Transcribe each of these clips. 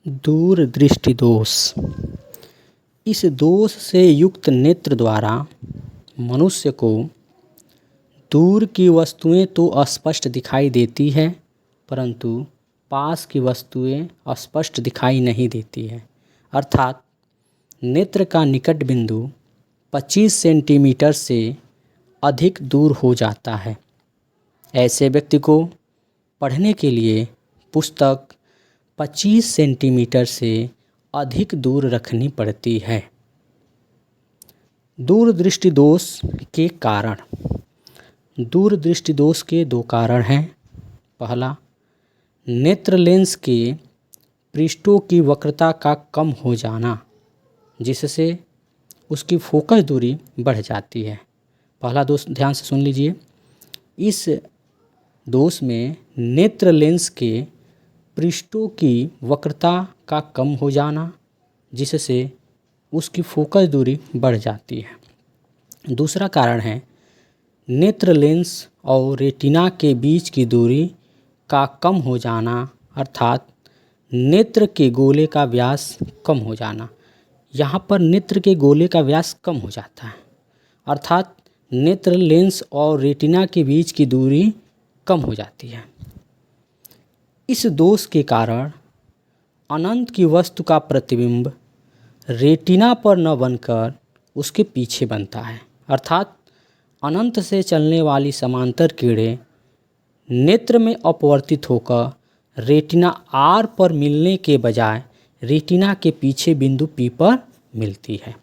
दूरदृष्टि दोष। इस दोष से युक्त नेत्र द्वारा मनुष्य को दूर की वस्तुएं तो अस्पष्ट दिखाई देती है, परंतु पास की वस्तुएं अस्पष्ट दिखाई नहीं देती है। अर्थात नेत्र का निकट बिंदु 25 सेंटीमीटर से अधिक दूर हो जाता है। ऐसे व्यक्ति को पढ़ने के लिए पुस्तक 25 सेंटीमीटर से अधिक दूर रखनी पड़ती है। दूरदृष्टि दोष के कारण। दूरदृष्टि दोष के दो कारण हैं। पहला, नेत्र लेंस के पृष्ठों की वक्रता का कम हो जाना, जिससे उसकी फोकस दूरी बढ़ जाती है। पहला दोष ध्यान से सुन लीजिए। इस दोष में नेत्र लेंस के पृष्ठों की वक्रता का कम हो जाना, जिससे उसकी फोकस दूरी बढ़ जाती है। दूसरा कारण है नेत्र लेंस और रेटिना के बीच की दूरी का कम हो जाना, अर्थात नेत्र के गोले का व्यास कम हो जाना। यहाँ पर नेत्र के गोले का व्यास कम हो जाता है, अर्थात नेत्र लेंस और रेटिना के बीच की दूरी कम हो जाती है। इस दोष के कारण अनंत की वस्तु का प्रतिबिंब रेटिना पर न बनकर उसके पीछे बनता है, अर्थात अनंत से चलने वाली समांतर किरणें नेत्र में अपवर्तित होकर रेटिना आर पर मिलने के बजाय रेटिना के पीछे बिंदु पी पर मिलती है।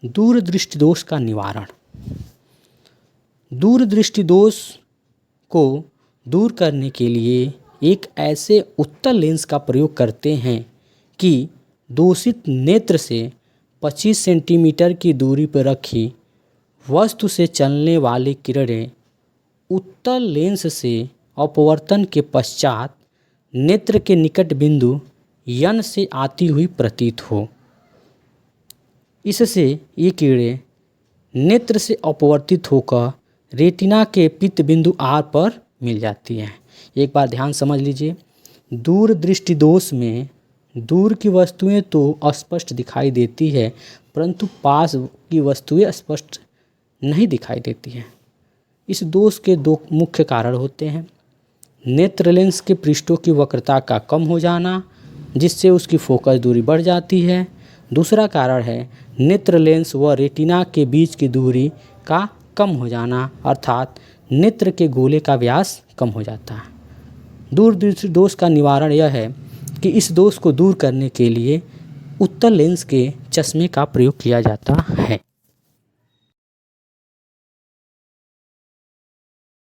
दूरदृष्टि दोष का निवारण। दूरदृष्टि दोष को दूर करने के लिए एक ऐसे उत्तल लेंस का प्रयोग करते हैं कि दोषित नेत्र से 25 सेंटीमीटर की दूरी पर रखी वस्तु से चलने वाली किरणें उत्तल लेंस से अपवर्तन के पश्चात नेत्र के निकट बिंदु यन से आती हुई प्रतीत हो। इससे ये किरणें नेत्र से अपवर्तित होकर रेटिना के पित्त बिंदु आर पर मिल जाती हैं। एक बार ध्यान समझ लीजिए। दूरदृष्टि दोष में दूर की वस्तुएं तो अस्पष्ट दिखाई देती है, परंतु पास की वस्तुएं स्पष्ट नहीं दिखाई देती हैं। इस दोष के दो मुख्य कारण होते हैं। नेत्र लेंस के पृष्ठों की वक्रता का कम हो जाना, जिससे उसकी फोकस दूरी बढ़ जाती है। दूसरा कारण है नेत्र लेंस व रेटिना के बीच की दूरी का कम हो जाना, अर्थात नेत्र के गोले का व्यास कम हो जाता है। दूरदृष्टि दोष का निवारण यह है कि इस दोष को दूर करने के लिए उत्तल लेंस के चश्मे का प्रयोग किया जाता है।